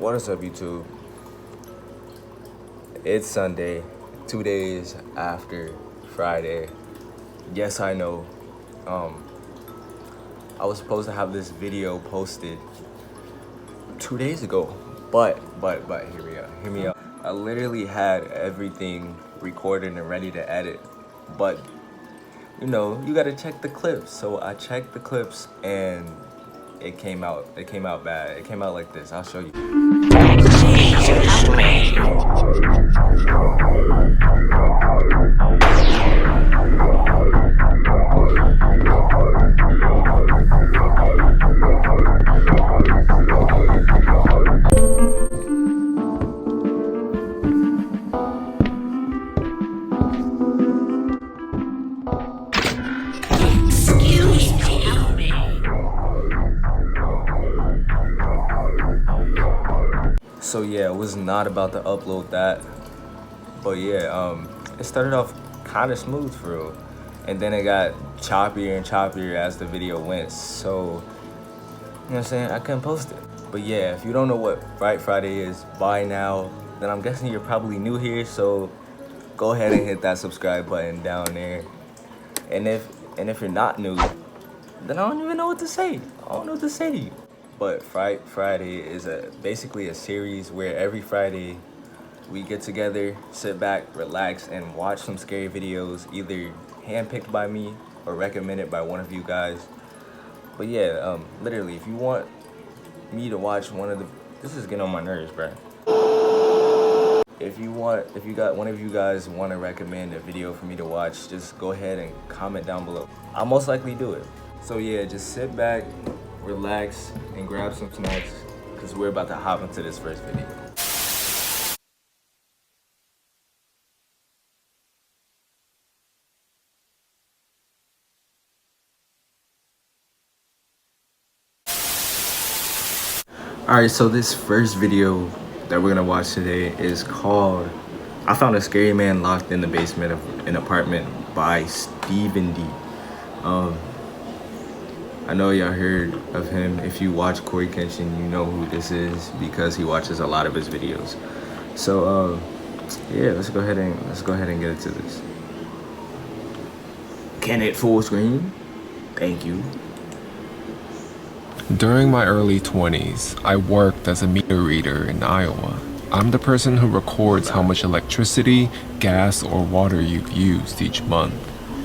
What is up, YouTube? It's Sunday, 2 days after Friday. Yes, I know. I was supposed to have this video posted 2 days ago, but hear me out. I literally had everything recorded and ready to edit, but you know, you gotta check the clips. So I checked the clips and it came out bad. It came out like this. I'll show you. So yeah, I was not about to upload that, but yeah, it started off kind of smooth for real, and then it got choppier and choppier as the video went. So, you know what I'm saying, I couldn't post it. But yeah, if you don't know what Fright Friday is by now, then I'm guessing you're probably new here. So go ahead and hit that subscribe button down there. And if you're not new, then I don't even know what to say. I don't know what to say to you. But Fright Friday is basically a series where every Friday we get together, sit back, relax, and watch some scary videos, either handpicked by me or recommended by one of you guys. But yeah, literally, if you want me to watch this is getting on my nerves, bro. If you got one of you guys want to recommend a video for me to watch, just go ahead and comment down below. I'll most likely do it. So yeah, just sit back, relax, and grab some snacks, because we're about to hop into this first video. Alright, so this first video that we're gonna watch today is called I Found a Scary Man Locked in the Basement of an Apartment by Stephen D. I know y'all heard of him. If you watch Corey Kenshin, you know who this is because he watches a lot of his videos. So yeah, let's go ahead and get into this. Can it full screen? Thank you. During my early 20s, I worked as a meter reader in Iowa. I'm the person who records how much electricity, gas, or water you've used each month.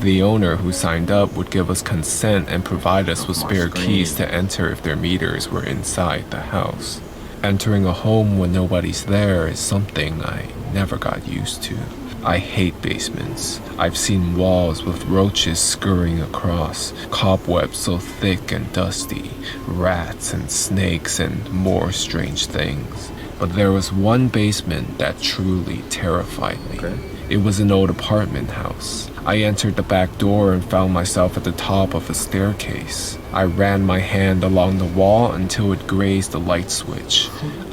The owner who signed up would give us consent and provide us with spare keys to enter if their meters were inside the house. Entering a home when nobody's there is something I never got used to. I hate basements. I've seen walls with roaches scurrying across, cobwebs so thick and dusty, rats and snakes and more strange things. But there was one basement that truly terrified me. Okay. It was an old apartment house. I entered the back door and found myself at the top of a staircase. I ran my hand along the wall until it grazed the light switch.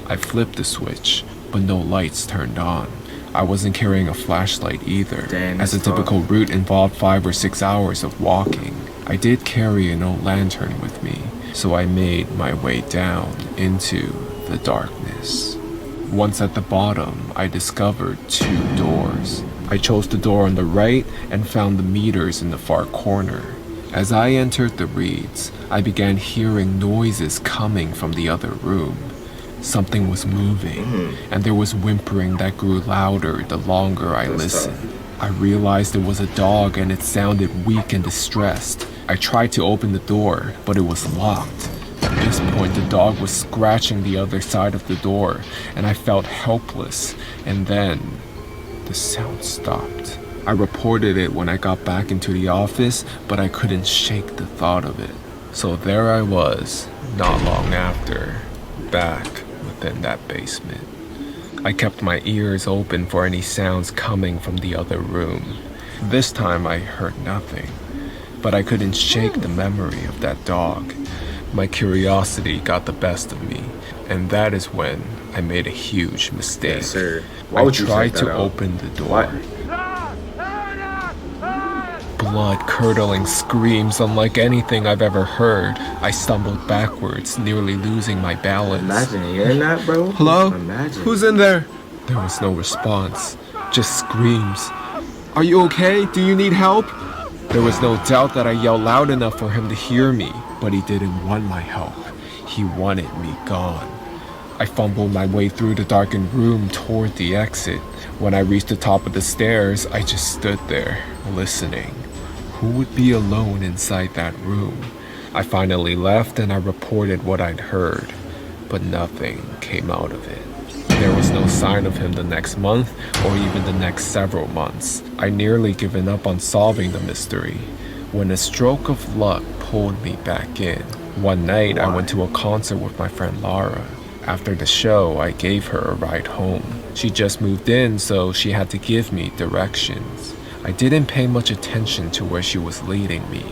I flipped the switch, but no lights turned on. I wasn't carrying a flashlight either, as a typical route involved 5 or 6 hours of walking. I did carry an old lantern with me, so I made my way down into the darkness. Once at the bottom, I discovered 2 doors. I chose the door on the right and found the meters in the far corner. As I entered the reads, I began hearing noises coming from the other room. Something was moving, and there was whimpering that grew louder the longer I listened. I realized it was a dog and it sounded weak and distressed. I tried to open the door, but it was locked. At this point, the dog was scratching the other side of the door, and I felt helpless, and then the sound stopped. I reported it when I got back into the office, but I couldn't shake the thought of it. So there I was, not long after, back within that basement. I kept my ears open for any sounds coming from the other room. This time I heard nothing, but I couldn't shake the memory of that dog. My curiosity got the best of me, and that is when I made a huge mistake. Yes, sir. I tried to open the door. blood-curdling screams unlike anything I've ever heard. I stumbled backwards, nearly losing my balance. Imagine hearing that, bro. Hello? Imagine. Who's in there? There was no response, just screams. Are you okay? Do you need help? There was no doubt that I yelled loud enough for him to hear me, but he didn't want my help. He wanted me gone. I fumbled my way through the darkened room toward the exit. When I reached the top of the stairs, I just stood there, listening. Who would be alone inside that room? I finally left and I reported what I'd heard, but nothing came out of it. There was no sign of him the next month or even the next several months. I nearly given up on solving the mystery when a stroke of luck pulled me back in. One night, I went to a concert with my friend Laura. After the show, I gave her a ride home. She just moved in, so she had to give me directions. I didn't pay much attention to where she was leading me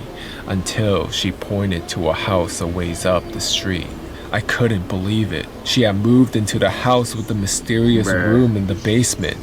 until she pointed to a house a ways up the street. I couldn't believe it. She had moved into the house with the mysterious room in the basement.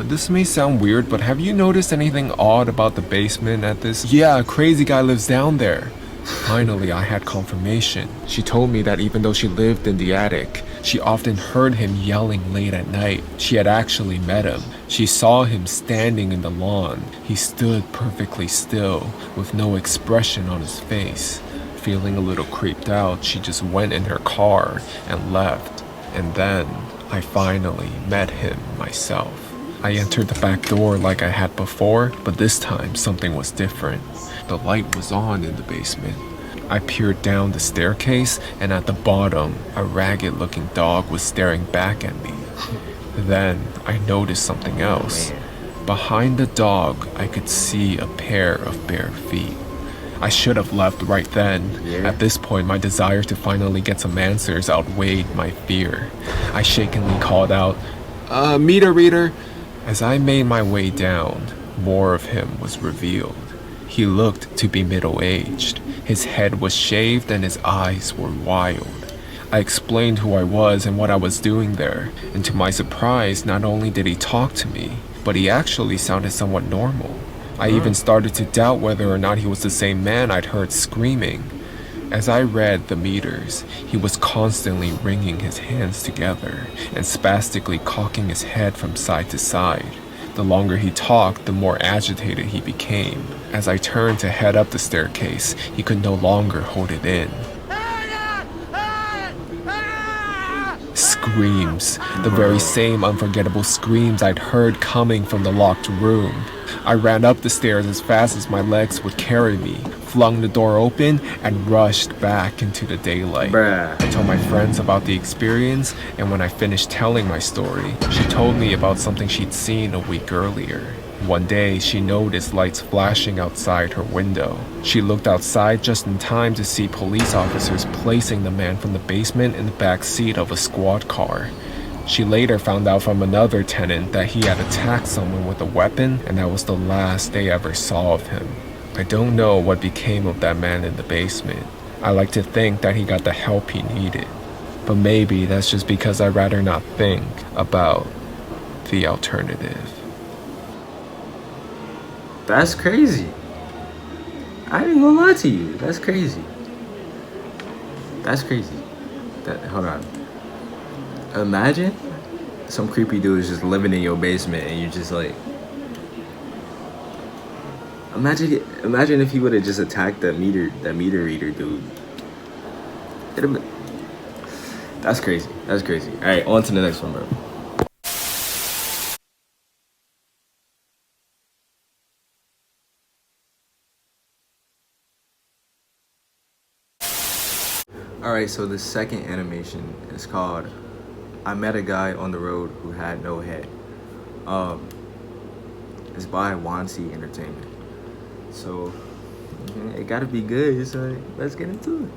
This may sound weird, but have you noticed anything odd about the basement at this? Yeah, a crazy guy lives down there. Finally, I had confirmation. She told me that even though she lived in the attic, she often heard him yelling late at night. She had actually met him. She saw him standing in the lawn. He stood perfectly still, with no expression on his face. Feeling a little creeped out, she just went in her car and left. And then, I finally met him myself. I entered the back door like I had before, but this time something was different. The light was on in the basement. I peered down the staircase, and at the bottom, a ragged-looking dog was staring back at me. Then, I noticed something else. Behind the dog, I could see a pair of bare feet. I should have left right then. At this point, my desire to finally get some answers outweighed my fear. I shakenly called out, meter reader. As I made my way down, more of him was revealed. He looked to be middle-aged. His head was shaved and his eyes were wild. I explained who I was and what I was doing there, and to my surprise, not only did he talk to me, but he actually sounded somewhat normal. I even started to doubt whether or not he was the same man I'd heard screaming. As I read the meters, he was constantly wringing his hands together and spastically cocking his head from side to side. The longer he talked, the more agitated he became. As I turned to head up the staircase, he could no longer hold it in. Screams, the very same unforgettable screams I'd heard coming from the locked room. I ran up the stairs as fast as my legs would carry me, flung the door open, and rushed back into the daylight. I told my friends about the experience, and when I finished telling my story, she told me about something she'd seen a week earlier. One day, she noticed lights flashing outside her window. She looked outside just in time to see police officers placing the man from the basement in the back seat of a squad car. She later found out from another tenant that he had attacked someone with a weapon, and that was the last they ever saw of him. I don't know what became of that man in the basement. I like to think that he got the help he needed, but maybe that's just because I'd rather not think about the alternative. That's crazy. I ain't gonna lie to you. That's crazy. That's crazy. Hold on. Imagine some creepy dude is just living in your basement and you're just like, imagine if he would have just attacked that meter reader dude. That's crazy. That's crazy. All right, on to the next one, bro. Alright, so the second animation is called I Met a Guy on the Road Who Had No Head. It's by Wansi Entertainment. So it gotta be good, so let's get into it.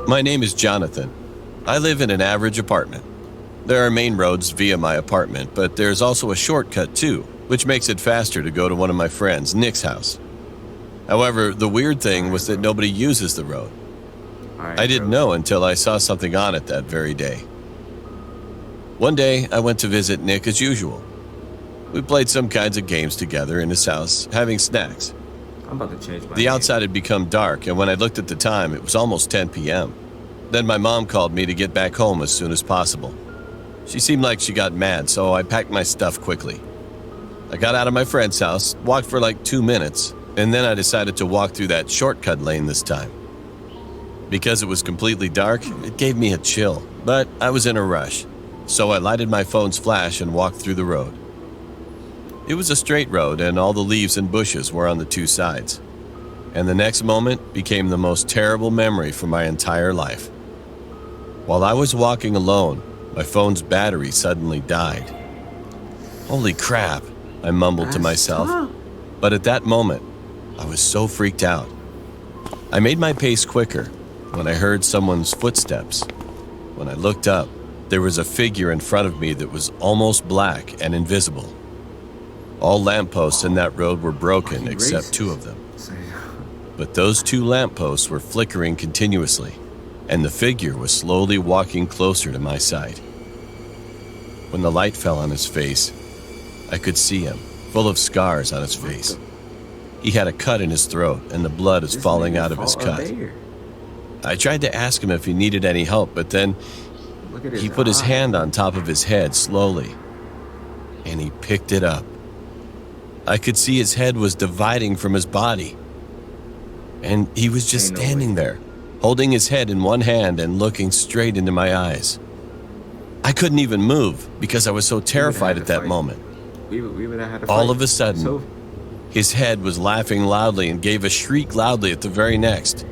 My name is Jonathan. I live in an average apartment. There are main roads via my apartment, but there's also a shortcut too, which makes it faster to go to one of my friends, Nick's house. However, the weird thing was that nobody uses the road. I didn't know until I saw something on it that very day. One day, I went to visit Nick as usual. We played some kinds of games together in his house, having snacks. I'm about to change my The name. outside had become dark, and when I looked at the time, it was almost 10 p.m. Then my mom called me to get back home as soon as possible. She seemed like she got mad, so I packed my stuff quickly. I got out of my friend's house, walked for like 2 minutes, and then I decided to walk through that shortcut lane this time. Because it was completely dark, it gave me a chill, but I was in a rush, so I lighted my phone's flash and walked through the road. It was a straight road, and all the leaves and bushes were on the two sides. And the next moment became the most terrible memory for my entire life. While I was walking alone, my phone's battery suddenly died. Holy crap, I mumbled to myself. But at that moment, I was so freaked out. I made my pace quicker when I heard someone's footsteps. When I looked up, there was a figure in front of me that was almost black and invisible. All lampposts in that road were broken except 2 of them. But those 2 lampposts were flickering continuously, and the figure was slowly walking closer to my side. When the light fell on his face, I could see him, full of scars on his face. He had a cut in his throat, and the blood is falling out of his cut. I tried to ask him if he needed any help, but then he put his hand on top of his head slowly, and he picked it up. I could see his head was dividing from his body. And he was just standing there, holding his head in one hand and looking straight into my eyes. I couldn't even move because I was so terrified at that moment. All of a sudden, his head was laughing loudly and gave a shriek loudly at the very next.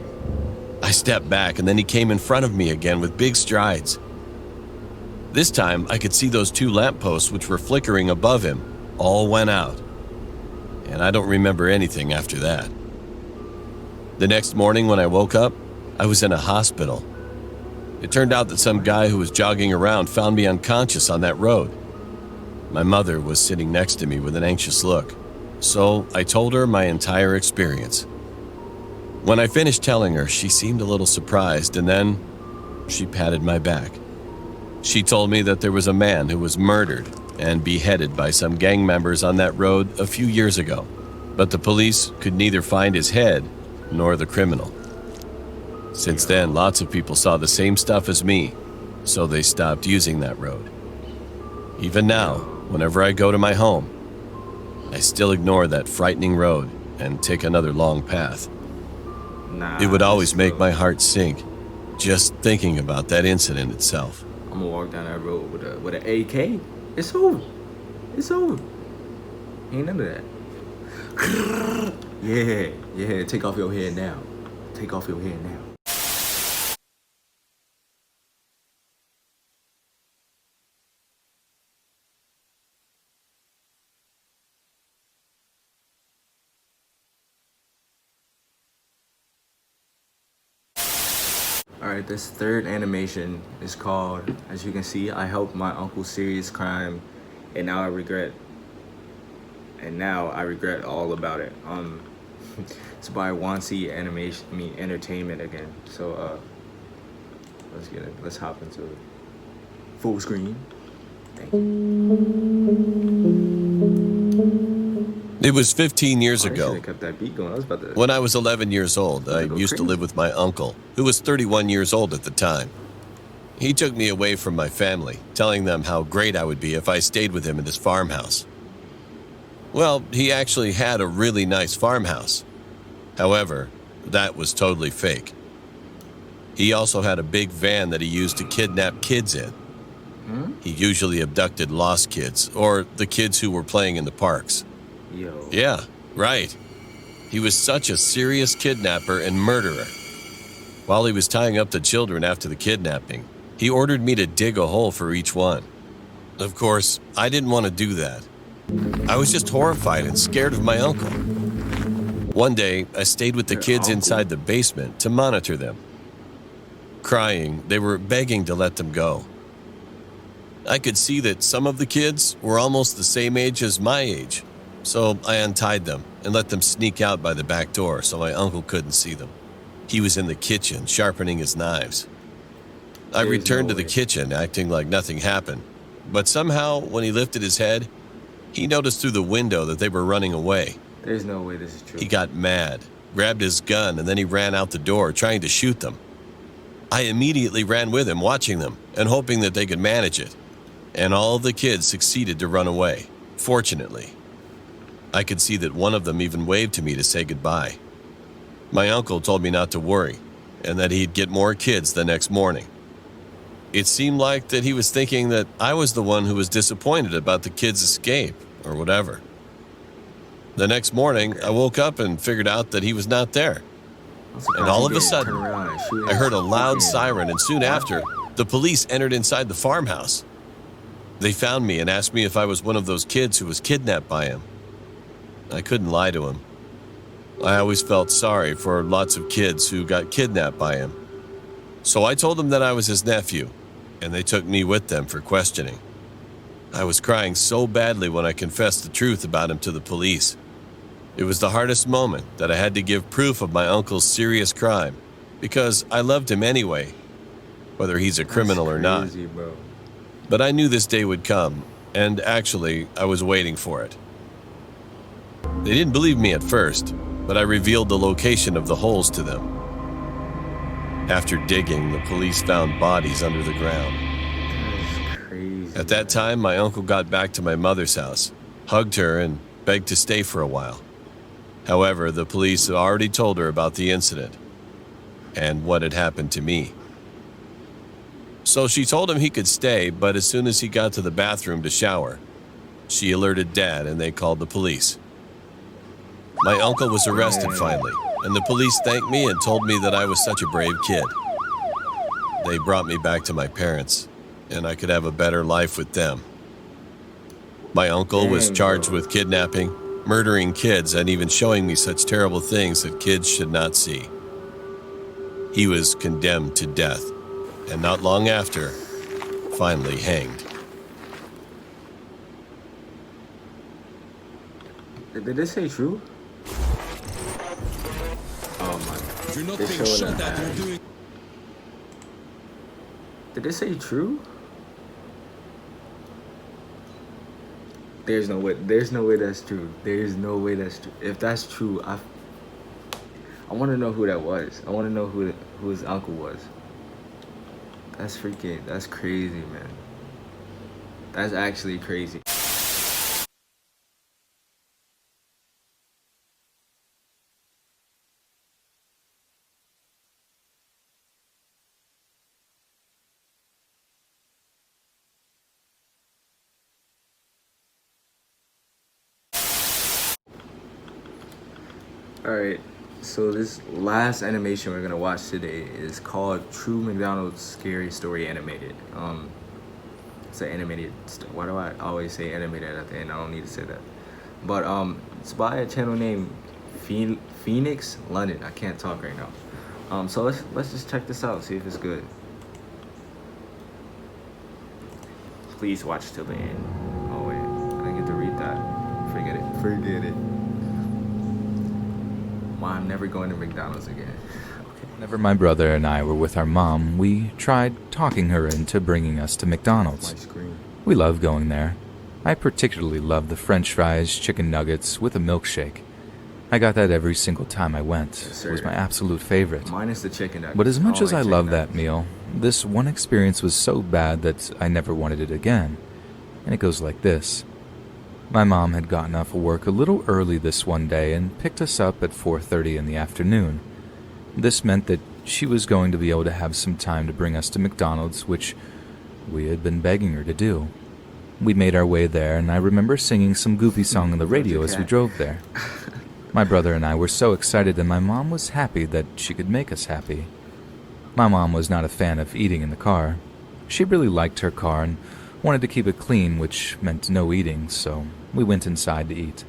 I stepped back, and then he came in front of me again with big strides. This time, I could see those 2 lampposts which were flickering above him all went out. And I don't remember anything after that. The next morning when I woke up, I was in a hospital. It turned out that some guy who was jogging around found me unconscious on that road. My mother was sitting next to me with an anxious look, so I told her my entire experience. When I finished telling her, she seemed a little surprised, and then she patted my back. She told me that there was a man who was murdered and beheaded by some gang members on that road a few years ago, but the police could neither find his head nor the criminal. Since then, lots of people saw the same stuff as me, so they stopped using that road. Even now, whenever I go to my home, I still ignore that frightening road and take another long path. It would always make my heart sink just thinking about that incident itself. I'm gonna walk down that road with an AK. It's over. It's over. Ain't none of that. Yeah. Take off your head now. Take off your head now. Alright, this third animation is called, as you can see, I helped my uncle's serious crime, and now I regret all about it. It's by Wansi Entertainment again. So let's get it. Let's hop into it. Full screen. Thank you. It was 15 years ago. I kept that beat going. I was about to... When I was 11 years old, I used to live with my uncle, who was 31 years old at the time. He took me away from my family, telling them how great I would be if I stayed with him in his farmhouse. Well, he actually had a really nice farmhouse. However, that was totally fake. He also had a big van that he used to kidnap kids in. He usually abducted lost kids, or the kids who were playing in the parks. Yo. Yeah, right. He was such a serious kidnapper and murderer. While he was tying up the children after the kidnapping, he ordered me to dig a hole for each one. Of course, I didn't want to do that. I was just horrified and scared of my uncle. One day, I stayed with the kids inside the basement to monitor them. Crying, they were begging to let them go. I could see that some of the kids were almost the same age as my age, so I untied them and let them sneak out by the back door so my uncle couldn't see them. He was in the kitchen sharpening his knives. I returned to the kitchen acting like nothing happened, but somehow when he lifted his head, He noticed through the window that they were running away. There's no way this is true. He got mad, grabbed his gun, and then he ran out the door, trying to shoot them. I immediately ran with him, watching them, and hoping that they could manage it. And all of the kids succeeded to run away, fortunately. I could see that one of them even waved to me to say goodbye. My uncle told me not to worry, and that he'd get more kids the next morning. It seemed like that he was thinking that I was the one who was disappointed about the kids' escape, or whatever. The next morning, I woke up and figured out that he was not there. And all of a sudden, I heard a loud siren, and soon after, the police entered inside the farmhouse. They found me and asked me if I was one of those kids who was kidnapped by him. I couldn't lie to him. I always felt sorry for lots of kids who got kidnapped by him. So I told them that I was his nephew, and they took me with them for questioning. I was crying so badly when I confessed the truth about him to the police. It was the hardest moment that I had to give proof of my uncle's serious crime, because I loved him anyway, whether he's a criminal or not. Bro. But I knew this day would come, and actually, I was waiting for it. They didn't believe me at first, but I revealed the location of the holes to them. After digging, the police found bodies under the ground. That is crazy. At that time, my uncle got back to my mother's house, hugged her, and begged to stay for a while. However, the police had already told her about the incident and what had happened to me. So she told him he could stay, but as soon as he got to the bathroom to shower, she alerted Dad and they called the police. My uncle was arrested finally, and the police thanked me and told me that I was such a brave kid. They brought me back to my parents, and I could have a better life with them. My uncle was charged with kidnapping, murdering kids, and even showing me such terrible things that kids should not see. He was condemned to death, and not long after, finally hanged. Did this say true? Oh my. You're not They're being showing shot that. at, you're doing... Did this say true? There's no way. There's no way that's true. There's no way that's true. If that's true, I want to know who that was. I want to know who his uncle was. That's freaking. That's crazy, man. That's actually crazy. Alright, so this last animation we're gonna watch today is called True McDonald's Scary Story Animated. It's an animated, why do I always say animated at the end? I don't need to say that. But it's by a channel named Phoenix London. I can't talk right now. So let's just check this out, see if it's good. Please watch till the end. Oh wait, I didn't get to read that. Forget it. Forget it. I'm never going to McDonald's again. Okay. Whenever my brother and I were with our mom, we tried talking her into bringing us to McDonald's. My screen. We love going there. I particularly love the French fries, chicken nuggets with a milkshake. I got that every single time I went. Yes, It was my absolute favorite. Minus the chicken nuggets. But as much don't as I like love chicken that nuggets. meal, this one experience was so bad that I never wanted it again. And it goes like this. My mom had gotten off of work a little early this one day and picked us up at 4:30 in the afternoon. This meant that she was going to be able to have some time to bring us to McDonald's, which we had been begging her to do. We made our way there, and I remember singing some goofy song on the radio as we drove there. My brother and I were so excited, and my mom was happy that she could make us happy. My mom was not a fan of eating in the car. She really liked her car and wanted to keep it clean, which meant no eating, so we went inside to eat.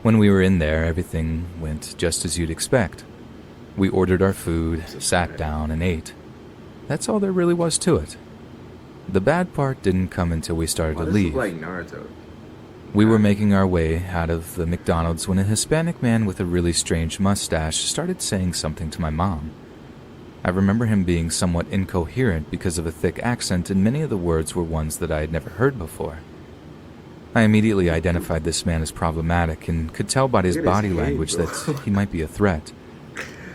When we were in there, everything went just as you'd expect. We ordered our food, sat down, and ate. That's all there really was to it. The bad part didn't come until we started to leave. Like Naruto. We were making our way out of the McDonald's when a Hispanic man with a really strange mustache started saying something to my mom. I remember him being somewhat incoherent because of a thick accent, and many of the words were ones that I had never heard before. I immediately identified this man as problematic and could tell by his body language that he might be a threat.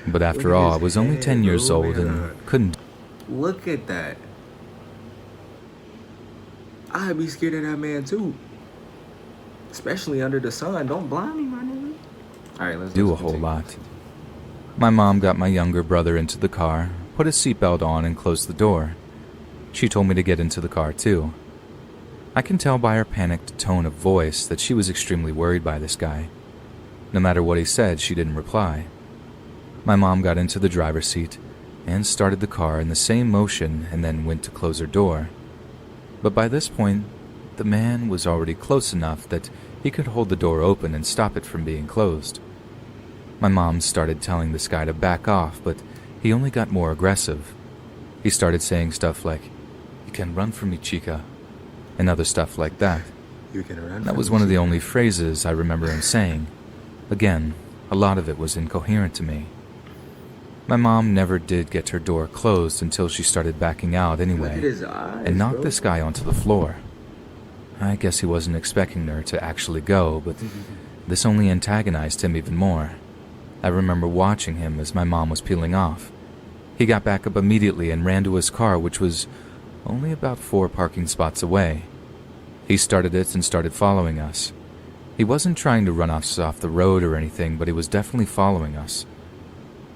But after all, I was only 10 years old and couldn't. Look at that. I'd be scared of that man too. Especially under the sun. Don't blind me, my nigga. Alright, let's do a whole lot. My mom got my younger brother into the car, put his seatbelt on, and closed the door. She told me to get into the car too. I can tell by her panicked tone of voice that she was extremely worried by this guy. No matter what he said, she didn't reply. My mom got into the driver's seat and started the car in the same motion and then went to close her door. But by this point, the man was already close enough that he could hold the door open and stop it from being closed. My mom started telling this guy to back off, but he only got more aggressive. He started saying stuff like, "You can run from me, chica," and other stuff like that. That was one of the only phrases I remember him saying. Again, a lot of it was incoherent to me. My mom never did get her door closed until she started backing out anyway, and knocked this guy onto the floor. I guess he wasn't expecting her to actually go, but this only antagonized him even more. I remember watching him as my mom was peeling off. He got back up immediately and ran to his car, which was only about 4 parking spots away. He started it and started following us. He wasn't trying to run us off the road or anything, but he was definitely following us.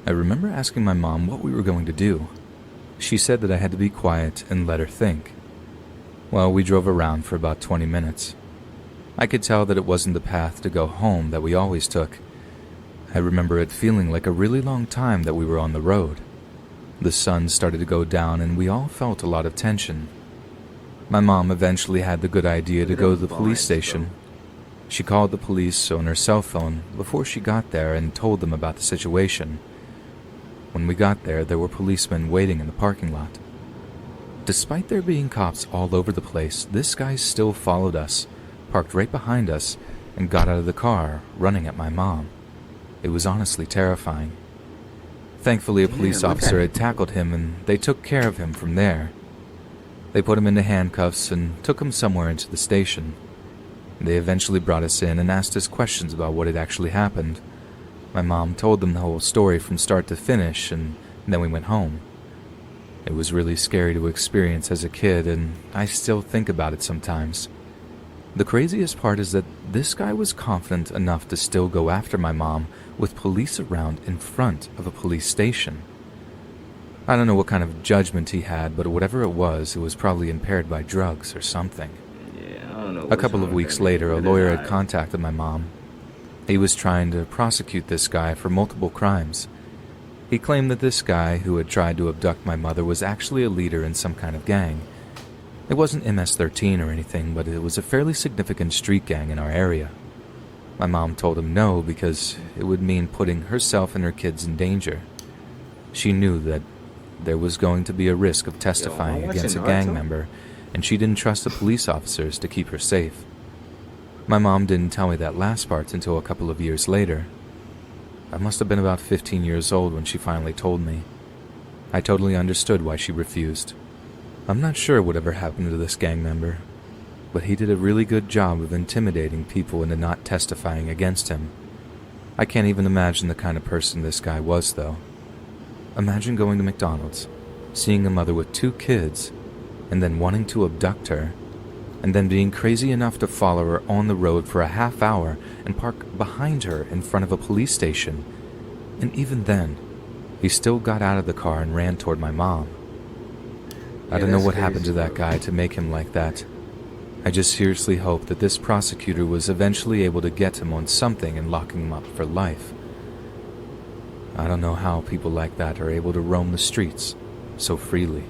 I remember asking my mom what we were going to do. She said that I had to be quiet and let her think. Well, we drove around for about 20 minutes. I could tell that it wasn't the path to go home that we always took. I remember it feeling like a really long time that we were on the road. The sun started to go down and we all felt a lot of tension. My mom eventually had the good idea to go to the police station. She called the police on her cell phone before she got there and told them about the situation. When we got there, there were policemen waiting in the parking lot. Despite there being cops all over the place, this guy still followed us, parked right behind us, and got out of the car, running at my mom. It was honestly terrifying. Thankfully, a police officer had tackled him and they took care of him from there. They put him into handcuffs and took him somewhere into the station. They eventually brought us in and asked us questions about what had actually happened. My mom told them the whole story from start to finish, and then we went home. It was really scary to experience as a kid, and I still think about it sometimes. The craziest part is that this guy was confident enough to still go after my mom with police around in front of a police station. I don't know what kind of judgment he had, but whatever it was probably impaired by drugs or something. Yeah, I don't know. A couple of weeks later, a lawyer had contacted my mom. He was trying to prosecute this guy for multiple crimes. He claimed that this guy who had tried to abduct my mother was actually a leader in some kind of gang. It wasn't MS-13 or anything, but it was a fairly significant street gang in our area. My mom told him no because it would mean putting herself and her kids in danger. She knew that there was going to be a risk of testifying against a gang member, and she didn't trust the police officers to keep her safe. My mom didn't tell me that last part until a couple of years later. I must have been about 15 years old when she finally told me. I totally understood why she refused. I'm not sure whatever happened to this gang member, but he did a really good job of intimidating people into not testifying against him. I can't even imagine the kind of person this guy was, though. Imagine going to McDonald's, seeing a mother with 2 kids, and then wanting to abduct her, and then being crazy enough to follow her on the road for a half hour and park behind her in front of a police station. And even then, he still got out of the car and ran toward my mom. I don't know what happened to that guy to make him like that. I just seriously hope that this prosecutor was eventually able to get him on something and lock him up for life. I don't know how people like that are able to roam the streets so freely.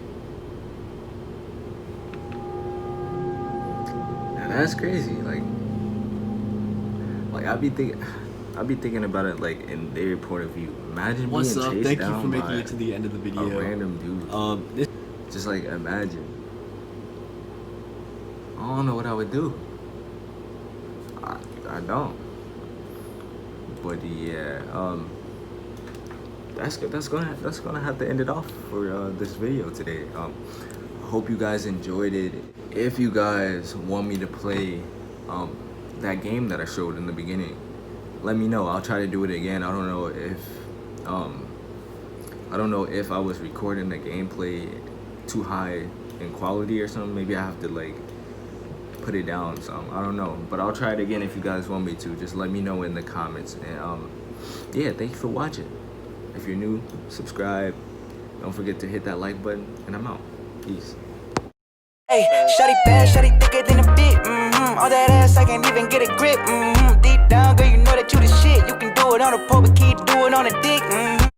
That's crazy. Like I'd be thinking about it like in their point of view. Imagine being chased down. Thank you for making it to the end of the video. A random dude. Just like imagine. I don't know what I would do. I don't. But yeah, that's gonna have to end it off for this video today. Hope you guys enjoyed it. If you guys want me to play that game that I showed in the beginning. Let me know. I'll try to do it again. I don't know if I was recording the gameplay too high in quality or something. Maybe I have to like put it down some. I don't know, but I'll try it again if you guys want me to. Just let me know in the comments. And yeah, thank you for watching. If you're new, subscribe. Don't forget to hit that like button, and I'm out. Peace. Hey, shawty bad, shawty thicker than a bit. All that ass, I can't even get a grip. Deep down, girl, you know that you the shit. You can do it on a pole, but keep do it on a dick.